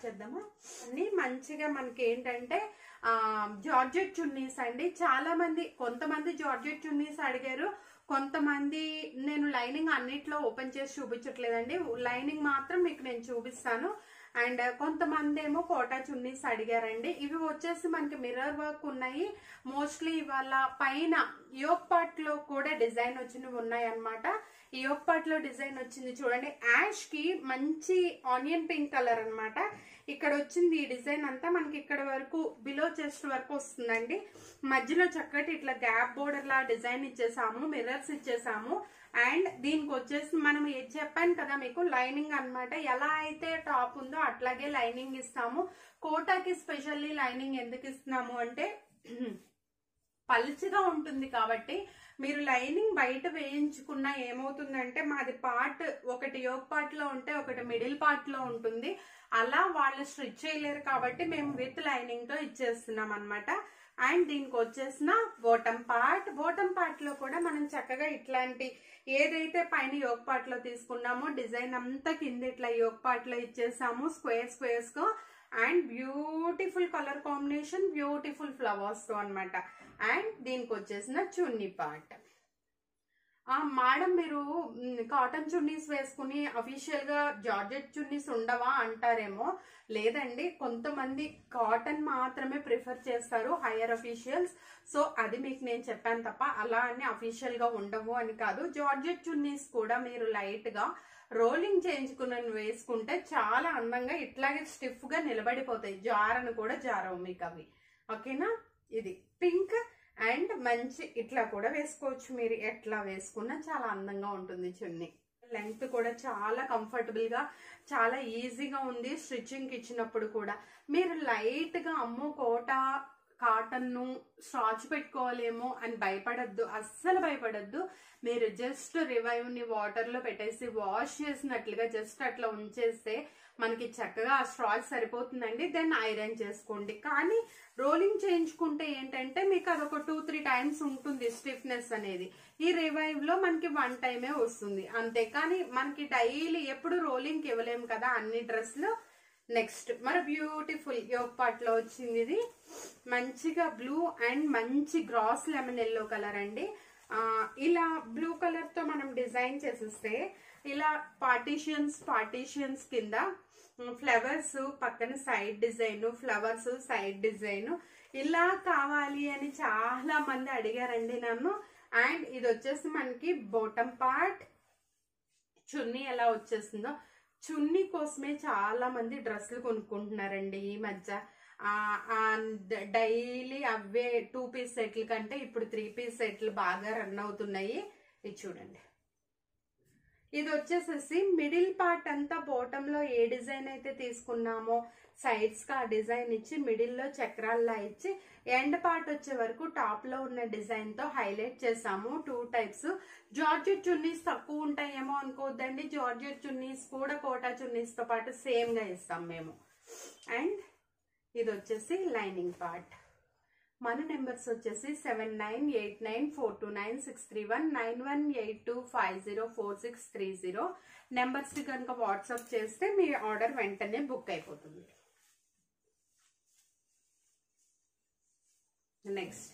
Start చేద్దామా. అన్ని మంచిగా మనకి ఏంటంటే జార్జెట్ చున్నీస్ అండి. చాలా మంది కొంతమంది జార్జెట్ చున్నీస్ అడిగారు, కొంతమంది నేను లైనింగ్ అన్నిట్లో ఓపెన్ చేసి చూపించట్లేదండి, లైనింగ్ మాత్రం మీకు నేను చూపిస్తాను. అండ్ కొంతమంది ఏమో కోటా చున్నీస్ అడిగారండి. ఇవి వచ్చేసి మనకి మిర్రర్ వర్క్ ఉన్నాయి. మోస్ట్లీ ఇవాళ పైన యోక్ పార్ట్ లో కూడా డిజైన్ వచ్చినవి ఉన్నాయి అనమాట. ఈ యోక్ పార్ట్ లో డిజైన్ వచ్చింది చూడండి, యాష్ కి మంచి ఆనియన్ పింక్ కలర్ అనమాట. ఇక్కడ వచ్చింది ఈ డిజైన్ అంతా మనకి ఇక్కడ వరకు బిలో చెస్ట్ వరకు వస్తుందండి. మధ్యలో చక్కటి ఇట్లా గ్యాప్ బోర్డర్ లా డిజైన్ ఇచ్చేసాము, మిర్రర్స్ ఇచ్చేసాము. అండ్ దీనికి వచ్చేసి మనం చెప్పాను కదా మీకు లైనింగ్ అన్నమాట. ఎలా అయితే టాప్ ఉందో అట్లాగే లైనింగ్ ఇస్తాము. కోటాకి స్పెషల్లీ లైనింగ్ ఎందుకు ఇస్తున్నాము అంటే పల్చగా ఉంటుంది కాబట్టి. మీరు లైనింగ్ బయట వేయించుకున్నా ఏమవుతుందంటే మాది పార్ట్ ఒకటి యోక్ పార్ట్ లో ఉంటే ఒకటి మిడిల్ పార్ట్ లో ఉంటుంది, అలా వాళ్ళు స్టిచ్ చేయలేరు కాబట్టి మేము విత్ లైనింగ్ తో ఇచ్చేస్తున్నాం అనమాట. అండ్ దీనికి వచ్చేసిన బాటమ్ పార్ట్ లో కూడా మనం చక్కగా ఇట్లాంటి ఏదైతే పైన యోక్ పార్ట్ లో తీసుకున్నామో డిజైన్ అంతా కింద ఇట్లా యోక్ పార్ట్ లో ఇచ్చేసాము స్క్వేర్స్ గా. And beautiful colour combination, beautiful flowers తో అనమాట. అండ్ దీనికి వచ్చేసిన చున్నీ పార్ట్. మేడం మీరు కాటన్ చున్నీస్ వేసుకుని అఫీషియల్ గా జార్జెట్ చున్నీస్ ఉండవా అంటారేమో. లేదండి, కొంతమంది కాటన్ మాత్రమే ప్రిఫర్ చేస్తారు హైయర్ అఫీషియల్స్. సో అది మీకు నేను చెప్పాను తప్ప అలా అని అఫీషియల్ గా ఉండవు అని కాదు. జార్జెట్ చున్నీస్ కూడా మీరు లైట్ గా రోలింగ్ చేయించుకుని వేసుకుంటే చాలా అందంగా ఇట్లాగే స్టిఫ్ గా నిలబడిపోతాయి, జారను కూడా జారవు మీకు అవి. ఓకేనా. ఇది పింక్ అండ్ మంచి ఇట్లా కూడా వేసుకోవచ్చు, మీరు ఎట్లా వేసుకున్నా చాలా అందంగా ఉంటుంది చున్నీ. లెంగ్త్ కూడా చాలా కంఫర్టబుల్ గా చాలా ఈజీగా ఉంది స్టిచ్చింగ్ ఇచ్చినప్పుడు కూడా. మీరు లైట్ గా అమ్మో కోటా కాటన్ ను స్టార్చ్ పెట్టుకోవాలేమో అని భయపడద్దు, అస్సలు భయపడద్దు. మీరు జస్ట్ రివైవ్ ని వాటర్ లో పెట్టేసి వాష్ చేసినట్లుగా జస్ట్ అట్లా ఉంచేస్తే మనకి చక్కగా ఆ స్ట్రాచ్ సరిపోతుందండి. దెన్ ఐరన్ చేసుకోండి. కానీ రోలింగ్ చేయించుకుంటే ఏంటంటే మీకు అదొక 2-3 టైమ్స్ ఉంటుంది స్టిఫ్నెస్ అనేది. ఈ రివైవ్ లో మనకి 1 టైమే వస్తుంది అంతే. కానీ మనకి డైలీ ఎప్పుడు రోలింగ్ కి ఇవ్వలేము కదా అన్ని డ్రెస్లు. నెక్స్ట్ మరి బ్యూటిఫుల్ యోక్ పార్ట్ లో వచ్చింది ఇది మంచిగా బ్లూ అండ్ మంచి గ్రాస్ లెమన్ ఎల్లో కలర్ అండి. ఇలా బ్లూ కలర్ తో మనం డిజైన్ చేసిస్తే ఇలా పార్టీషన్స్ కింద ఫ్లవర్స్ పక్కన side design, flowers side design ఇలా కావాలి అని చాలా మంది అడిగారండి నన్ను. అండ్ ఇది వచ్చేసి మనకి బాటమ్ పార్ట్. చున్నీ ఎలా వచ్చేస్తుందో, చున్నీ కోసమే చాలా మంది డ్రెస్సులు కొనుక్కుంటున్నారండి ఈ మధ్య. డైలీ అవే 2 పీస్ సెట్లు కంటే ఇప్పుడు 3 పీస్ సెట్లు బాగా రన్ అవుతున్నాయి. ఇది చూడండి, ఇది వచ్చేసేసి మిడిల్ పార్ట్ అంతా బాటమ్ లో ఏ డిజైన్ అయితే తీసుకున్నామో సైడ్స్ కి ఆ డిజైన్ ఇచ్చి మిడిల్ లో చక్రాల్లా ఇచ్చి ఎండ్ పార్ట్ వచ్చే వరకు టాప్ లో ఉన్న డిజైన్ తో హైలైట్ చేసాము. 2 టైప్స్. జార్జెట్ చున్నీస్ తక్కువ ఉంటాయేమో అనుకోవద్దండి, జార్జెట్ చున్నీస్ కూడా కోటా చున్నీస్ తో పాటు సేమ్ గా ఇస్తాం మేము. అండ్ ఇది వచ్చేసి లైనింగ్ పార్ట్. మన నెంబర్స్ వచ్చేసి 7989429631 9182504630 నెంబర్స్ కి కనుక వాట్సాప్ చేస్తే మీ ఆర్డర్ వెంటనే బుక్ అయిపోతుంది. నెక్స్ట్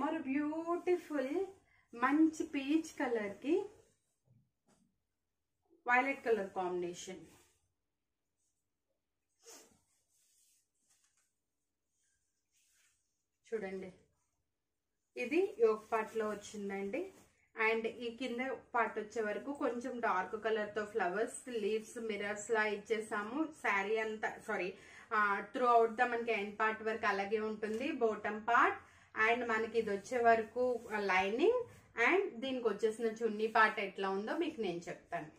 మరి బ్యూటిఫుల్ మంచి పీచ్ కలర్ కి వైలెట్ కలర్ కాంబినేషన్. చూడండి, ఇది యోక్ పార్ట్ లో వచ్చిందండి. అండ్ ఈ కింద పార్ట్ వచ్చే వరకు కొంచెం డార్క్ కలర్ తో ఫ్లవర్స్, లీవ్స్, మిర్రర్స్ లా ఇచ్చేసాము. శారీ అంతా త్రూ అవుట్ ద మనకి ఎండ్ పార్ట్ వరకు అలాగే ఉంటుంది బాటమ్ పార్ట్. అండ్ మనకి ఇది వచ్చే వరకు లైనింగ్. అండ్ దీనికి వచ్చేసిన చున్నీ పార్ట్ ఎట్లా ఉందో మీకు నేను చెప్తాను.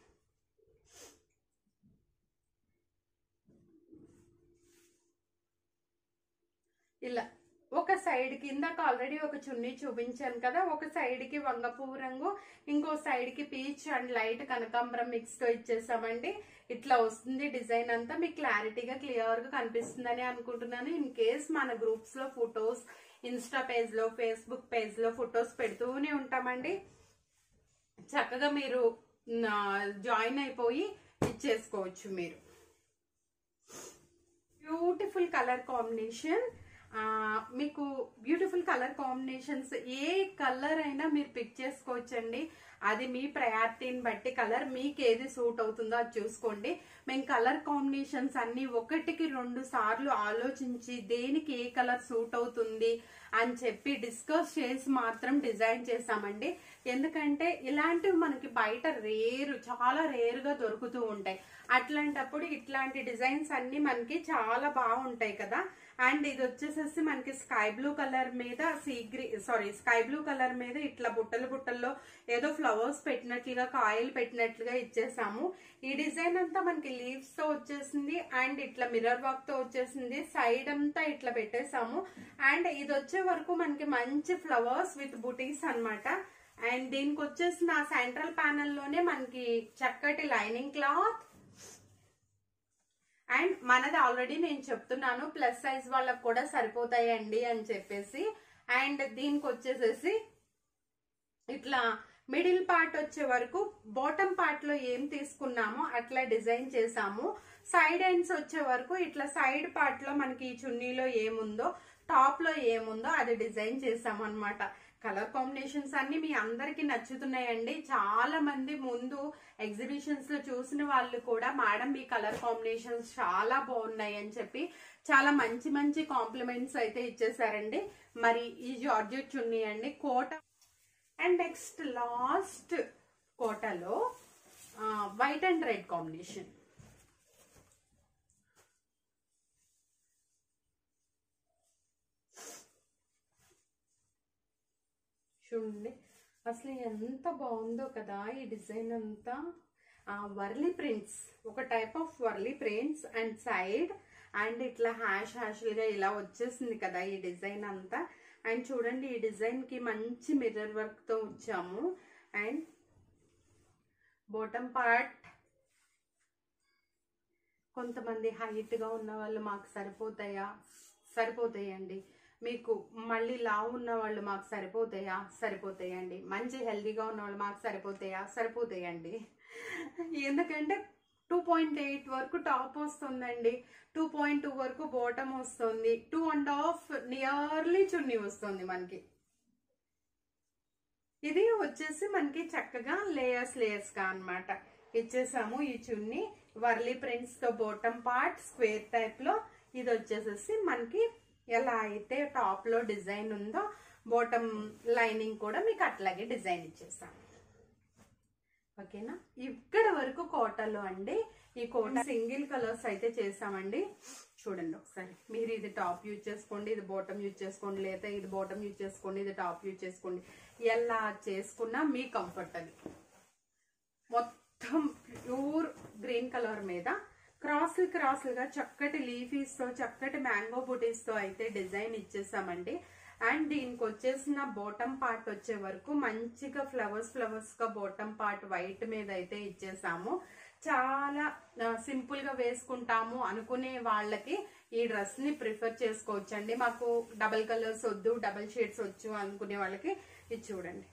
ఇలా ఒక సైడ్ కి ఇందాక ఆల్రెడీ ఒక చున్నీ చూపించాను కదా, ఒక సైడ్ కి వంగపువ్వు రంగు, ఇంకో సైడ్ కి పీచ్ అండ్ లైట్ కనకాంబరం మిక్స్ తో ఇచ్చేసామండి. ఇట్లా వస్తుంది డిజైన్ అంతా. మీకు క్లారిటీగా క్లియర్ గా కనిపిస్తుందని అనుకుంటున్నాను. ఇన్ కేస్ మన గ్రూప్స్ లో ఫొటోస్, ఇన్స్టా పేజ్ లో, ఫేస్బుక్ పేజ్ లో ఫొటోస్ పెడుతూనే ఉంటామండి. చక్కగా మీరు జాయిన్ అయిపోయి ఇచ్చేసుకోవచ్చు మీరు. Beautiful colour combination. మీకు బ్యూటిఫుల్ కలర్ కాంబినేషన్స్ ఏ కలర్ అయినా మీరు పిక్ చేసుకోవచ్చండి. అది మీ ప్రయారిటీని బట్టి కలర్ మీకు ఏది సూట్ అవుతుందో అది చూసుకోండి. మేము కలర్ కాంబినేషన్స్ అన్ని 1-2 సార్లు ఆలోచించి దేనికి ఏ కలర్ సూట్ అవుతుంది అని చెప్పి డిస్కస్ చేసి మాత్రం డిజైన్ చేసామండి. ఎందుకంటే ఇలాంటివి మనకి బయట చాలా రేరుగా దొరుకుతూ ఉంటాయి. అట్లాంటప్పుడు ఇట్లాంటి డిజైన్స్ అన్ని మనకి చాలా బాగుంటాయి కదా. అండ్ ఇది వచ్చేసేసి మనకి స్కై బ్లూ కలర్ మీద స్కై బ్లూ కలర్ మీద ఇట్లా బుట్టల్లో ఏదో ఫ్లవర్స్ పెట్టినట్లుగా కాయలు పెట్టినట్లుగా ఇచ్చేసాము. ఈ డిజైన్ అంతా మనకి లీవ్స్ తో వచ్చేసింది అండ్ ఇట్లా మిర్రర్ వర్క్ తో వచ్చేసింది. సైడ్ అంతా ఇట్లా పెట్టేసాము. అండ్ ఇది వచ్చే వరకు మనకి మంచి ఫ్లవర్స్ విత్ బుటీస్ అన్నమాట. అండ్ దీనికి వచ్చేసిన సెంట్రల్ ప్యానెల్ లోనే మనకి చక్కటి లైనింగ్ క్లాత్. అండ్ మనది ఆల్రెడీ నేను చెప్తున్నాను ప్లస్ సైజ్ వాళ్ళకు కూడా సరిపోతాయండి అని చెప్పేసి. అండ్ దీనికి వచ్చేసేసి ఇట్లా మిడిల్ పార్ట్ వచ్చే వరకు బాటమ్ పార్ట్ లో ఏం తీసుకున్నామో అట్లా డిజైన్ చేసాము. సైడ్ ఎండ్స్ వచ్చే వరకు ఇట్లా సైడ్ పార్ట్ లో మనకి ఈ చున్నీలో ఏముందో టాప్ లో ఏముందో అది డిజైన్ చేసాము అన్నమాట. కలర్ కాంబినేషన్స్ అన్ని మీ అందరికి నచ్చుతున్నాయండి. చాలా మంది ముందు ఎగ్జిబిషన్స్ లో చూసిన వాళ్ళు కూడా మేడం మీ కలర్ కాంబినేషన్స్ చాలా బాగున్నాయి అని చెప్పి చాలా మంచి మంచి కాంప్లిమెంట్స్ అయితే ఇచ్చేసారండి. మరి ఈ జార్జెట్ చున్నీ అండి కోట. అండ్ నెక్స్ట్ లాస్ట్ కోటలో వైట్ అండ్ రెడ్ కాంబినేషన్. చూడండి అసలు ఎంత బాగుందో కదా ఈ డిజైన్ అంతా. వర్లీ ప్రింట్స్, ఒక type of Warli prints and side and ఇట్లా హ్యాష్లుగా ఇలా వచ్చేసింది కదా ఈ డిజైన్ అంతా. అండ్ చూడండి ఈ డిజైన్ కి మంచి మిర్రర్ వర్క్ తో వచ్చాము. అండ్ బాటమ్ పార్ట్ కొంతమంది హైట్ గా ఉన్న వాళ్ళు మాకు సరిపోతాయండి. మీకు మళ్ళీ లావు ఉన్న వాళ్ళు మాకు సరిపోతాయండి. మంచి హెల్దీగా ఉన్న వాళ్ళు మాకు సరిపోతాయండి. ఎందుకంటే 2.8 వరకు టాప్ వస్తుందండి, 2.2 వరకు బాటమ్ వస్తుంది, 2.5 నియర్లీ చున్నీ వస్తుంది మనకి. ఇది వచ్చేసి మనకి చక్కగా లేయర్స్ గా అన్నమాట ఇచ్చేసాము. ఈ చున్నీ వర్లీ ప్రింట్స్ తో బాటమ్ పార్ట్ స్క్వేర్ టైప్ లో. ఇది వచ్చేసేసి మనకి ఎలా అయితే టాప్ లో డిజైన్ ఉందో బాటమ్ లైనింగ్ కూడా మీకు అట్లాగే డిజైన్ ఇచ్చేసాం. ఓకేనా. ఇక్కడ వరకు కోటలో అండి. ఈ కోట సింగిల్ కలర్స్ అయితే చేసామండి. చూడండి ఒకసారి మీరు ఇది టాప్ యూజ్ చేసుకోండి, ఇది బాటమ్ యూజ్ చేసుకోండి, లేదా ఇది బాటమ్ యూజ్ చేసుకోండి, ఇది టాప్ యూజ్ చేసుకోండి. ఎలా చేసుకున్నా మీ కంఫర్ట్. అది మొత్తం ప్యూర్ గ్రీన్ కలర్ మీద క్రాస్లుగా చక్కటి లీఫీస్ తో చక్కటి మ్యాంగో బుటీస్ తో అయితే డిజైన్ ఇచ్చేసామండి. అండ్ దీనికి వచ్చేసిన బాటమ్ పార్ట్ వచ్చే వరకు మంచిగా ఫ్లవర్స్ గా బాటమ్ పార్ట్ వైట్ మీద అయితే ఇచ్చేసాము. చాలా సింపుల్ గా వేసుకుంటాము అనుకునే వాళ్ళకి ఈ డ్రెస్ ని ప్రిఫర్ చేసుకోవచ్చండి. మాకు డబల్ కలర్స్ వద్దు, డబల్ షేడ్స్ వచ్చు అనుకునే వాళ్ళకి ఇది చూడండి.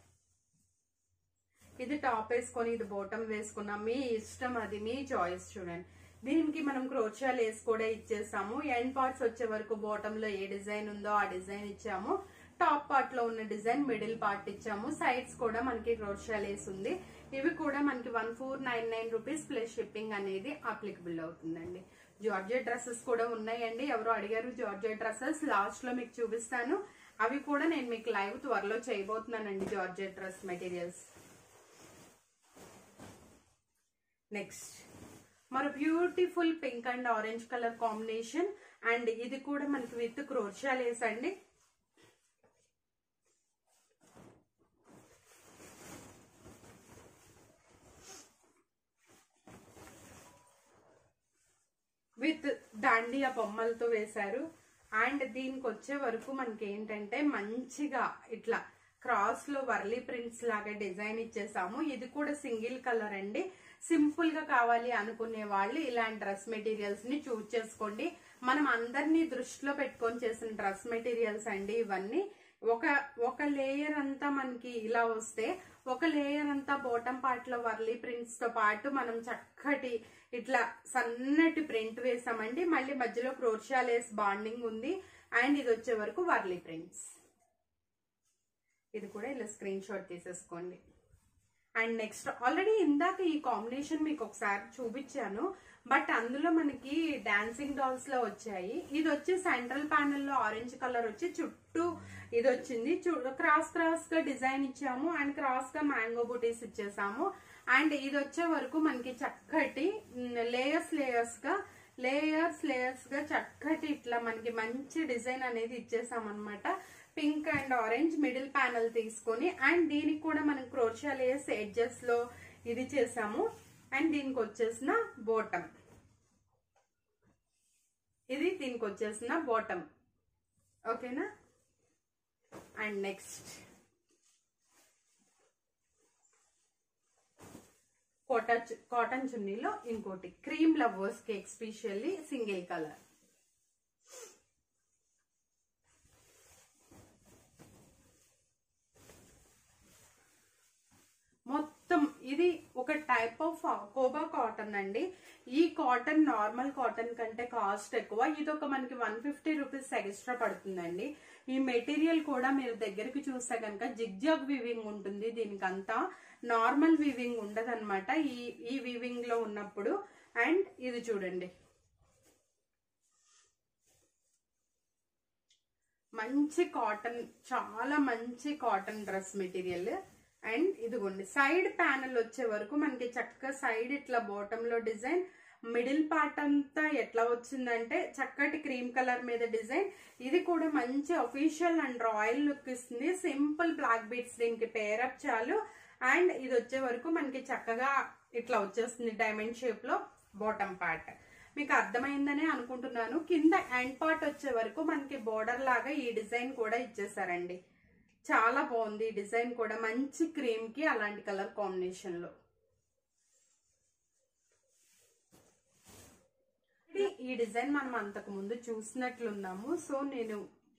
ఇది టాప్ వేసుకొని ఇది బాటమ్ వేసుకున్నాం, మీ ఇష్టం, అది మీ చాయిస్. చూడండి దీనికి మనం క్రోషియా లేస్ కూడా ఇచ్చేసాము. ఎండ్ పార్ట్స్ వచ్చే వరకు బాటమ్ లో ఏ డిజైన్ ఉందో ఆ డిజైన్ ఇచ్చాము. టాప్ పార్ట్ లో ఉన్న డిజైన్ మిడిల్ పార్ట్ ఇచ్చాము. సైడ్స్ కూడా మనకి క్రోషియా లేస్ ఉంది. ఇవి కూడా మనకి 1499 రూపీస్ ప్లస్ షిప్పింగ్ అనేది అప్లికబుల్ అవుతుందండి. జార్జెట్ డ్రెస్సెస్ కూడా ఉన్నాయండి. ఎవరో అడిగారు జార్జెట్ డ్రెస్సెస్, లాస్ట్ లో మీకు చూపిస్తాను. అవి కూడా నేను మీకు లైవ్ త్వరలో చేయబోతున్నానండి జార్జెట్ డ్రెస్ మెటీరియల్స్. నెక్స్ట్ మరో beautiful pink and orange colour combination. And ఇది కూడా మనకి విత్ క్రోషియా లేస్ అండి. విత్ దాండియా బొమ్మలతో వేశారు. అండ్ దీనికి వచ్చే వరకు మనకి ఏంటంటే మంచిగా ఇట్లా క్రాస్ లో వర్లీ ప్రింట్స్ లాగా డిజైన్ ఇచ్చేసాము. ఇది కూడా సింగిల్ కలర్ అండి. సింపుల్ గా కావాలి అనుకునే వాళ్ళు ఇలాంటి డ్రెస్ మెటీరియల్స్ ని చూజ్ చేసుకోండి. మనం అందరినీ దృష్టిలో పెట్టుకొని చేసిన డ్రెస్ మెటీరియల్స్ అండి ఇవన్నీ. ఒక లేయర్ అంతా మనకి ఇలా వస్తే ఒక లేయర్ అంతా బాటమ్ పార్ట్ లో వర్లీ ప్రింట్స్ తో పాటు మనం చక్కటి ఇట్లా సన్నటి ప్రింట్ వేసామండి. మళ్ళీ మధ్యలో క్రోషియా లేస్ బాండింగ్ ఉంది. అండ్ ఇది వచ్చే వరకు వర్లీ ప్రింట్స్. ఇది కూడా ఇలా స్క్రీన్ షాట్ తీసేసుకోండి. అండ్ నెక్స్ట్ ఆల్రెడీ ఇందాక ఈ కాంబినేషన్ మీకు ఒకసారి చూపించాను, బట్ అందులో మనకి డాన్సింగ్ డాల్స్ లో వచ్చాయి. ఇది వచ్చి సెంట్రల్ ప్యానెల్ లో ఆరెంజ్ కలర్ వచ్చి చుట్టూ ఇది వచ్చింది. క్రాస్ క్రాస్ గా డిజైన్ ఇచ్చాము అండ్ క్రాస్ గా మ్యాంగో బూటీస్ ఇచ్చేసాము. అండ్ ఇది వచ్చే వరకు మనకి చక్కటి లేయర్స్ గా చక్కటి ఇట్లా మనకి మంచి డిజైన్ అనేది ఇచ్చేసామన్నమాట. Pink and orange middle panel తీసుకొని అండ్ దీనికి కూడా మనం క్రోషియా లేస్ ఎడ్జెస్ లో ఇది చేసాము. అండ్ దీనికి వచ్చేసిన బోటమ్, ఇది దీనికి వచ్చేసిన బాటమ్. ఓకేనా. అండ్ నెక్స్ట్ కాటన్ చున్నీలో ఇంకోటి క్రీమ్ లవర్స్ కి ఎస్పెషల్లీ సింగిల్ కలర్. మొత్తం ఇది ఒక టైప్ ఆఫ్ కోబా కాటన్ అండి. ఈ కాటన్ నార్మల్ కాటన్ కంటే కాస్ట్ ఎక్కువ. ఇది ఒక మనకి 150 రూపీస్ ఎక్స్ట్రా పడుతుందండి. ఈ మెటీరియల్ కూడా మీరు దగ్గరికి చూస్తే కనుక జిగ్జాగ్ వీవింగ్ ఉంటుంది. దీనికంతా నార్మల్ వీవింగ్ ఉండదు అనమాట ఈ వీవింగ్ లో ఉన్నప్పుడు. అండ్ ఇది చూడండి, మంచి కాటన్, చాలా మంచి కాటన్ డ్రెస్ మెటీరియల్. అండ్ ఇదిగోండి సైడ్ ప్యానల్ వచ్చే వరకు మనకి చక్కగా సైడ్ ఇట్లా బాటమ్ లో డిజైన్, మిడిల్ పార్ట్ అంతా ఎట్లా వచ్చిందంటే చక్కటి క్రీమ్ కలర్ మీద డిజైన్. ఇది కూడా మంచి అఫీషియల్ అండ్ రాయల్ లుక్ ఇస్తుంది. సింపుల్ బ్లాక్ బీడ్స్ దీనికి పేరప్ చాలు. అండ్ ఇది వచ్చే వరకు మనకి చక్కగా ఇట్లా వచ్చేస్తుంది డైమండ్ షేప్ లో బాటమ్ పార్ట్. మీకు అర్థమైందనే అనుకుంటున్నాను. కింద ఎండ్ పార్ట్ వచ్చే వరకు మనకి బోర్డర్ లాగా ఈ డిజైన్ కూడా ఇచ్చేసారండి. చాలా బాగుంది ఈ డిజైన్ కూడా, మంచి క్రీమ్ కి అలాంటి కలర్ కాంబినేషన్ లో. ఈ డిజైన్ మనం అంతకు ముందు చూసినట్లున్నాము. సో నేను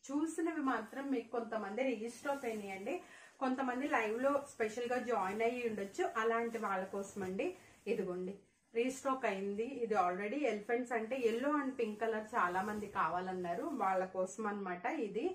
చూసినవి మాత్రం మీకు కొంతమంది రీస్టాక్ అయినాయండి, కొంతమంది లైవ్ లో స్పెషల్ గా జాయిన్ అయ్యి ఉండొచ్చు. అలాంటి వాళ్ళ కోసం అండి ఇదిగోండి రీస్టాక్ అయింది. ఇది ఆల్రెడీ ఎలిఫెంట్స్ అంటే ఎల్లో అండ్ పింక్ కలర్ చాలా మంది కావాలన్నారు, వాళ్ళ కోసం అనమాట. ఇది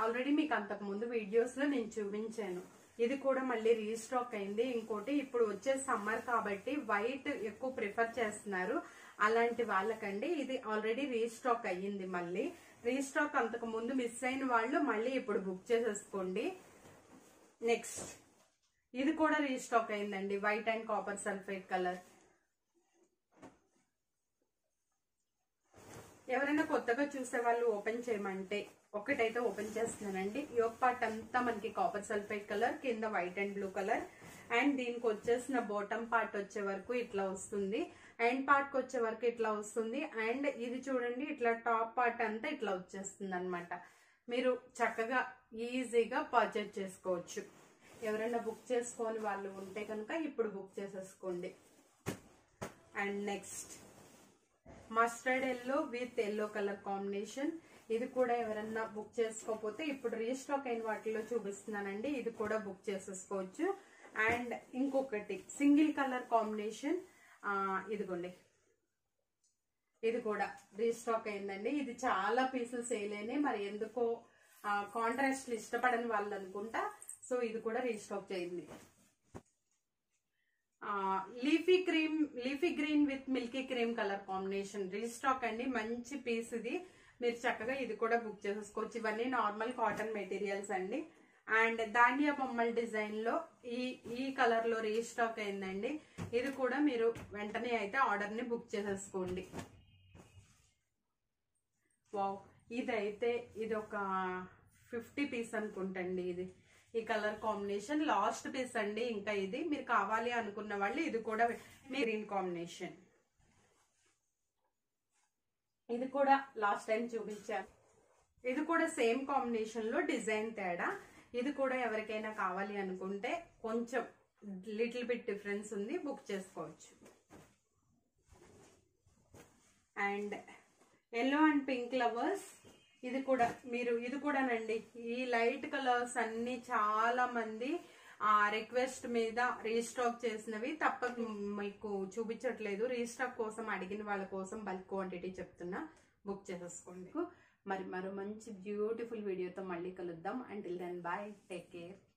ఆల్రెడీ మీకు అంతకు ముందు వీడియోస్ లో నేను చూపించాను. ఇది కూడా మళ్ళీ రీస్టాక్ అయింది. ఇంకోటి ఇప్పుడు వచ్చే సమ్మర్ కాబట్టి వైట్ ఎక్కువ ప్రిఫర్ చేస్తున్నారు, అలాంటి వాళ్ళకండి ఇది ఆల్రెడీ రీస్టాక్ అయ్యింది. మళ్ళీ రీస్టాక్ అంతకు ముందు మిస్ అయిన వాళ్ళు మళ్ళీ ఇప్పుడు బుక్ చేసేసుకోండి. నెక్స్ట్ ఇది కూడా రీస్టాక్ అయిందండి, white and copper sulphate colour. ఎవరైనా కొత్తగా చూసే వాళ్ళు ఓపెన్ చేయమంటే ఒకటైతే ఓపెన్ చేస్తున్నానండి. యోక్ పార్ట్ అంతా మనకి కాపర్ సల్ఫేట్ కలర్, కింద white and blue colour. And దీనికి వచ్చేసిన బాటమ్ పార్ట్ వచ్చే వరకు ఇట్లా వస్తుంది, ఎండ్ పార్ట్ కి వచ్చే వరకు ఇట్లా వస్తుంది. అండ్ ఇది చూడండి ఇట్లా టాప్ పార్ట్ అంతా ఇట్లా వచ్చేస్తుంది అనమాట. మీరు చక్కగా ఈజీగా పర్చేజ్ చేసుకోవచ్చు. ఎవరైనా బుక్ చేసుకోని వాళ్ళు ఉంటే కనుక ఇప్పుడు బుక్ చేసేసుకోండి. And next mustard yellow with yellow colour combination. ఇది కూడా ఎవరన్నా బుక్ చేసుకోకపోతే ఇప్పుడు రీస్టాక్ అయిన వాటిలో చూపిస్తున్నానండి, ఇది కూడా బుక్ చేసేసుకోవచ్చు. అండ్ ఇంకొకటి సింగిల్ కలర్ కాంబినేషన్, ఇదిగోండి ఇది కూడా రీస్టాక్ అయిందండి. ఇది చాలా పీసులు సేల్ అయినాయి, మరి ఎందుకో కాంట్రాస్ట్ ఇష్టపడని వాళ్ళు అనుకుంటా. సో ఇది కూడా రీస్టాక్ చేయండి. Leafy green with Milky cream colour combination restock అండి, మంచి పీస్ ఇది. మీరు చక్కగా ఇది కూడా బుక్ చేసేసుకోవచ్చు. ఇవన్నీ నార్మల్ కాటన్ మెటీరియల్స్ అండి. అండ్ దాండియా బొమ్మల డిజైన్ లో ఈ కలర్ లో రీస్టాక్ అయిందండి. ఇది కూడా మీరు వెంటనే అయితే ఆర్డర్ ని బుక్ చేసేసుకోండి. వావ్, ఇదైతే ఇది ఒక 50 పీస్ అనుకుంటండి. ఈ కలర్ కాంబినేషన్ లాస్ట్ పీస్ అండి. ఇంకా ఇది మీరు కావాలి అనుకున్న వాళ్ళు ఇది కూడా గ్రీన్ కాంబినేషన్, ఇది కూడా లాస్ట్ టైం చూపించాను. ఇది కూడా సేమ్ కాంబినేషన్ లో డిజైన్ తేడా. ఇది కూడా ఎవరికైనా కావాలి అనుకుంటే కొంచెం లిటిల్ బిట్ డిఫరెన్స్ ఉంది, బుక్ చేసుకోవచ్చు. And yellow and pink lovers, ఇది కూడా మీరు ఇది కూడానండి. ఈ లైట్ కలర్స్ అన్ని చాలా మంది రిక్వెస్ట్ మీద రీస్టాక్ చేసినవి తప్ప మీకు చూపించట్లేదు. రీస్టాక్ కోసం అడిగిన వాళ్ళ కోసం బల్క్ క్వాంటిటీ చెప్తున్నా, బుక్ చేసేసుకోండి. మరి మరో మంచి బ్యూటిఫుల్ వీడియోతో మళ్ళీ కలుద్దాం. Until then bye, take care.